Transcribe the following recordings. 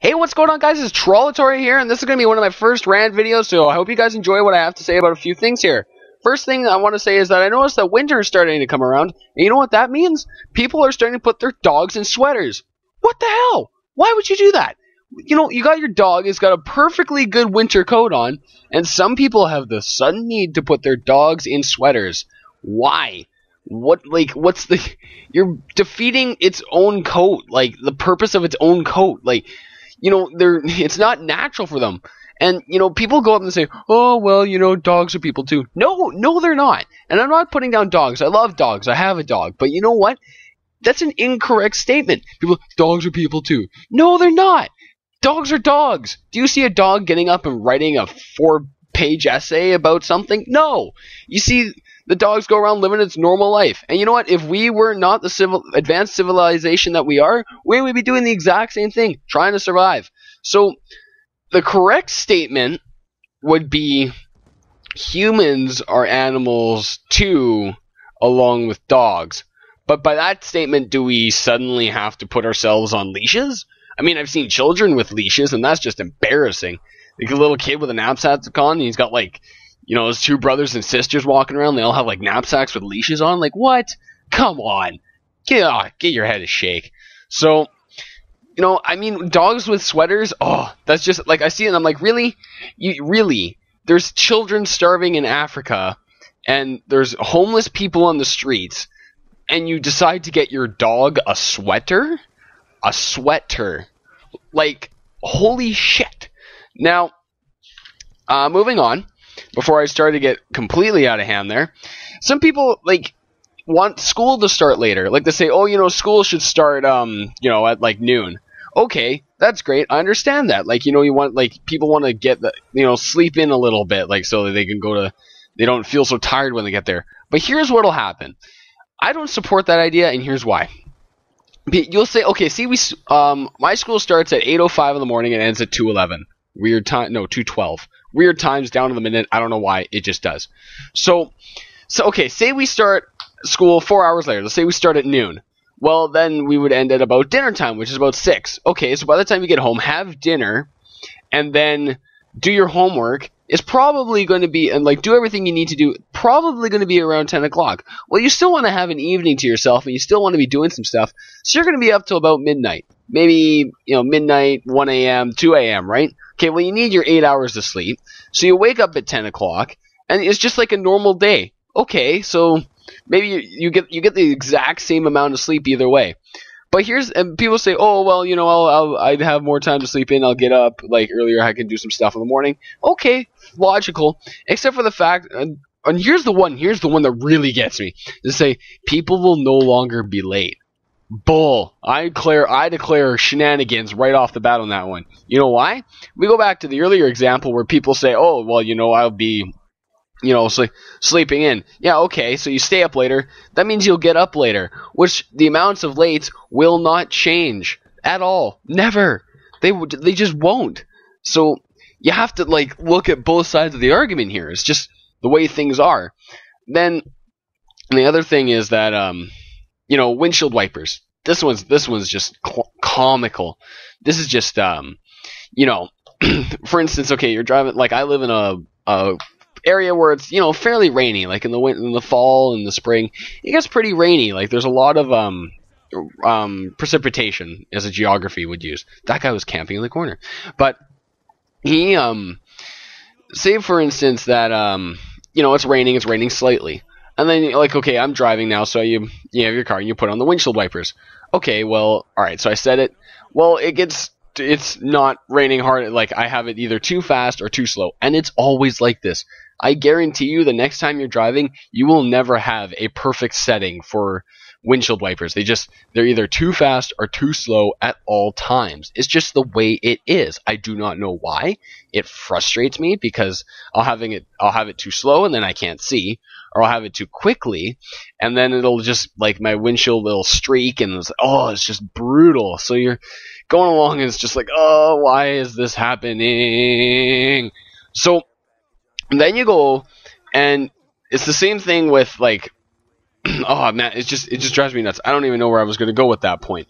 Hey, what's going on, guys? It's Trollatory here, and this is going to be one of my first rant videos, so I hope you guys enjoy what I have to say about a few things here. First thing I want to say is that I noticed that winter is starting to come around, and you know what that means? People are starting to put their dogs in sweaters. What the hell? Why would you do that? You know, you got your dog, it's got a perfectly good winter coat on, and some people have the sudden need to put their dogs in sweaters. Why? What's the... You're defeating its own coat, like, the purpose of its own coat, like... You know, it's not natural for them. And, you know, people go up and say, oh, well, you know, dogs are people too. No, they're not. And I'm not putting down dogs. I love dogs. I have a dog. But you know what? That's an incorrect statement. People, dogs are people too. No, they're not. Dogs are dogs. Do you see a dog getting up and writing a 4-page essay about something? No. You see, the dogs go around living its normal life. And you know what? If we were not the advanced civilization that we are, we would be doing the exact same thing, trying to survive. So, the correct statement would be, humans are animals too, along with dogs. But by that statement, do we suddenly have to put ourselves on leashes? I mean, I've seen children with leashes, and that's just embarrassing. Like a little kid with a knapsack on, and he's got like, you know, his two brothers and sisters walking around. They all have like knapsacks with leashes on. Like, what? Come on, get your head a shake. So, you know, I mean, dogs with sweaters. Oh, that's just like I see it. And I'm like, really? Really? There's children starving in Africa, and there's homeless people on the streets, and you decide to get your dog a sweater? A sweater? Like, holy shit. Now, moving on. Before I start to get completely out of hand there, some people, like, want school to start later. Like, they say, oh, you know, school should start, you know, at, like, noon. Okay, that's great. I understand that. Like, you know, you want, like, people want to get, you know, sleep in a little bit, like, so that they can they don't feel so tired when they get there. But here's what'll happen. I don't support that idea, and here's why. You'll say, okay, see, my school starts at 8:05 in the morning and ends at 2:11. Weird time. No, 2:12. Weird times, down to the minute. I don't know why. It just does. So okay, say we start school 4 hours later. Let's say we start at noon. Well, then we would end at about dinner time, which is about 6. Okay, so by the time you get home, have dinner, and then do your homework. It's probably going to be, and like do everything you need to do, probably going to be around 10 o'clock. Well, you still want to have an evening to yourself, and you still want to be doing some stuff, so you're going to be up till about midnight. Maybe, you know, midnight, 1 a.m., 2 a.m., right? Okay, well, you need your 8 hours of sleep, so you wake up at 10 o'clock, and it's just like a normal day. Okay, so maybe you get the exact same amount of sleep either way. But and people say, oh, well, you know, I'd have more time to sleep in, I'll get up, like, earlier, I can do some stuff in the morning. Okay, logical, except for the fact, and here's the one that really gets me, to say, people will no longer be late. Bull. I declare shenanigans right off the bat on that one. You know why? We go back to the earlier example where people say, oh, well, you know, I'll be, you know, sleeping in. Yeah, okay, so you stay up later. That means you'll get up later, which the amounts of lates will not change at all. Never. They just won't. So you have to, like, look at both sides of the argument here. It's just the way things are. Then the other thing is that, you know, windshield wipers. This one's just comical. This is just, you know, for instance, okay, you're driving, like, I live in a area where it's, you know, fairly rainy, like in the fall and the spring. It gets pretty rainy. Like, there's a lot of precipitation, as a geography would use. That guy was camping in the corner. But he, say for instance that, you know, it's raining slightly. And then, like, okay, I'm driving now, so you have your car and you put on the windshield wipers. Okay, well, alright, so I set it. Well, it's not raining hard. Like, I have it either too fast or too slow. And it's always like this. I guarantee you the next time you're driving, you will never have a perfect setting for windshield wipers. They're either too fast or too slow at all times. It's just the way it is. I do not know why. It frustrates me because I'll have it too slow and then I can't see, or I'll have it too quickly and then it'll just, like, my windshield will streak and it's just brutal. So you're going along and it's just like, oh, why is this happening? So then you go, and it's the same thing with, like, oh man, it just drives me nuts. I don't even know where I was going to go with that point.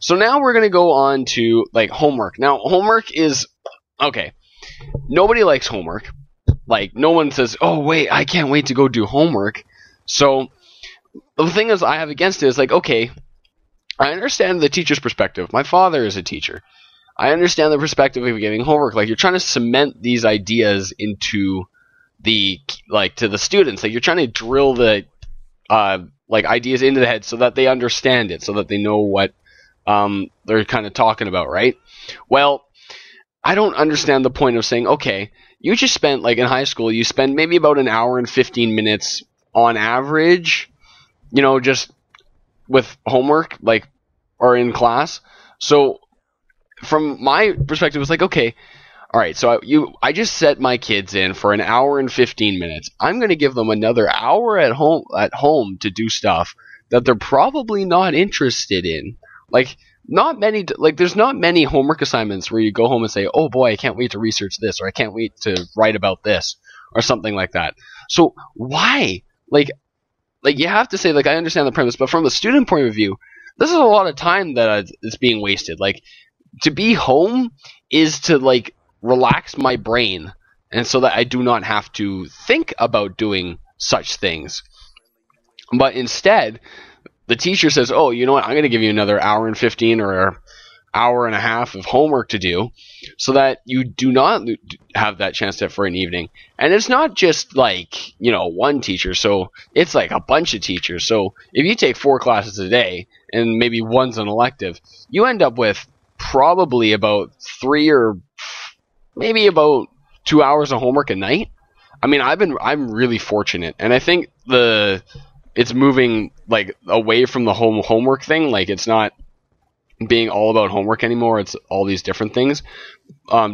So now we're going to go on to, like, homework. Now, homework is, okay, nobody likes homework. Like, no one says, oh, wait, I can't wait to go do homework. So, the thing is I have against it is, like, okay, I understand the teacher's perspective. My father is a teacher. I understand the perspective of getting homework. Like, you're trying to cement these ideas into the, like, to the students. Like, you're trying to drill the, like, ideas into the head so that they understand it, so that they know what they're kind of talking about, right? Well, I don't understand the point of saying, okay, you just spent, like, in high school, you spend maybe about an hour and 15 minutes on average, you know, just with homework, like, or in class. So from my perspective, it's like, okay, all right, so I just set my kids in for an hour and 15 minutes. I'm going to give them another hour at home to do stuff that they're probably not interested in. Like, there's not many homework assignments where you go home and say, oh boy, I can't wait to research this, or I can't wait to write about this, or something like that. So why? Like you have to say, like, I understand the premise, but from the student point of view, this is a lot of time that is being wasted. Like, to be home is to, like, relax my brain, and so that I do not have to think about doing such things. But instead, the teacher says, oh, you know what, I'm going to give you another hour and 15 or an hour and a half of homework to do, so that you do not have that chance to for an evening. And it's not just, like, you know, one teacher, so it's like a bunch of teachers. So if you take 4 classes a day, and maybe one's an elective, you end up with probably about 3 or maybe about 2 hours of homework a night. I mean, I'm really fortunate, and I think it's moving, like, away from the homework thing. Like, it's not being all about homework anymore. It's all these different things,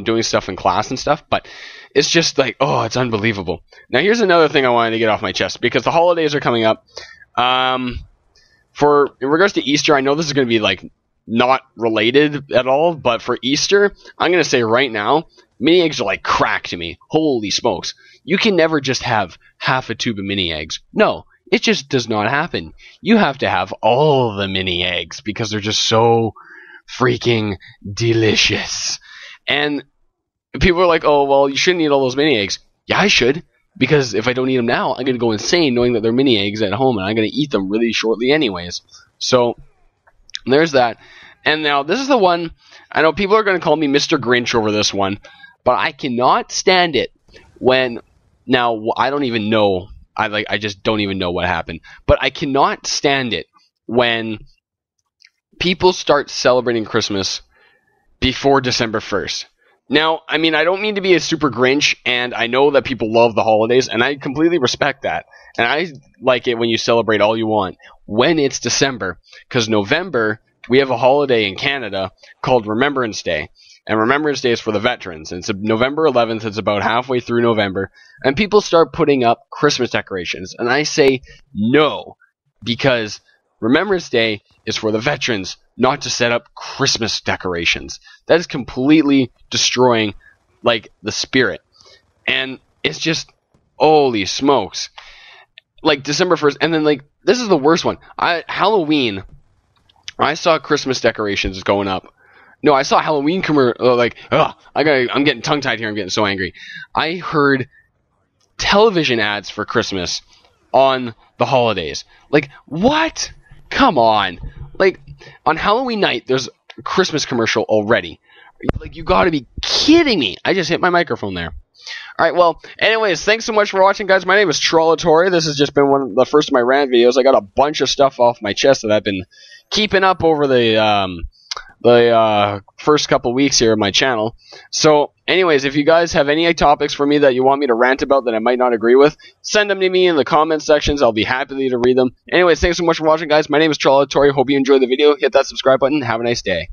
doing stuff in class and stuff. But it's just like, oh, it's unbelievable. Now, here's another thing I wanted to get off my chest, because the holidays are coming up. In regards to Easter, I know this is going to be, like, not related at all, but for Easter, I'm going to say right now, mini eggs are like crack to me. Holy smokes. You can never just have half a tube of mini eggs. No, it just does not happen. You have to have all the mini eggs, because they're just so freaking delicious. And people are like, oh, well, you shouldn't eat all those mini eggs. Yeah, I should, because if I don't eat them now, I'm going to go insane knowing that they're mini eggs at home, and I'm going to eat them really shortly anyways. So there's that. And now this is the one, I know people are going to call me Mr. Grinch over this one, but I cannot stand it when, now I don't even know, I just don't even know what happened, but I cannot stand it when people start celebrating Christmas before December 1st. Now, I mean, I don't mean to be a super Grinch, and I know that people love the holidays, and I completely respect that. And I like it when you celebrate all you want when it's December, because November, we have a holiday in Canada called Remembrance Day. And Remembrance Day is for the veterans. And it's November 11th. It's about halfway through November. And people start putting up Christmas decorations. And I say no, because Remembrance Day is for the veterans, not to set up Christmas decorations. That is completely destroying, like, the spirit. And it's just, holy smokes. Like, December 1st. And then, like, this is the worst one. Halloween, I saw Christmas decorations going up. No, I saw Halloween I'm getting tongue-tied here. I'm getting so angry. I heard television ads for Christmas on the holidays. Like, what? Come on. Like, on Halloween night, there's a Christmas commercial already. Like, you gotta be kidding me. I just hit my microphone there. Alright, well, anyways, thanks so much for watching, guys. My name is Trollatory. This has just been one of the first of my rant videos. I got a bunch of stuff off my chest that I've been keeping up over the first couple weeks here on my channel. So, anyways, if you guys have any topics for me that you want me to rant about that I might not agree with, send them to me in the comment sections. I'll be happy to read them. Anyways, thanks so much for watching, guys. My name is Trollatory. Hope you enjoyed the video. Hit that subscribe button. Have a nice day.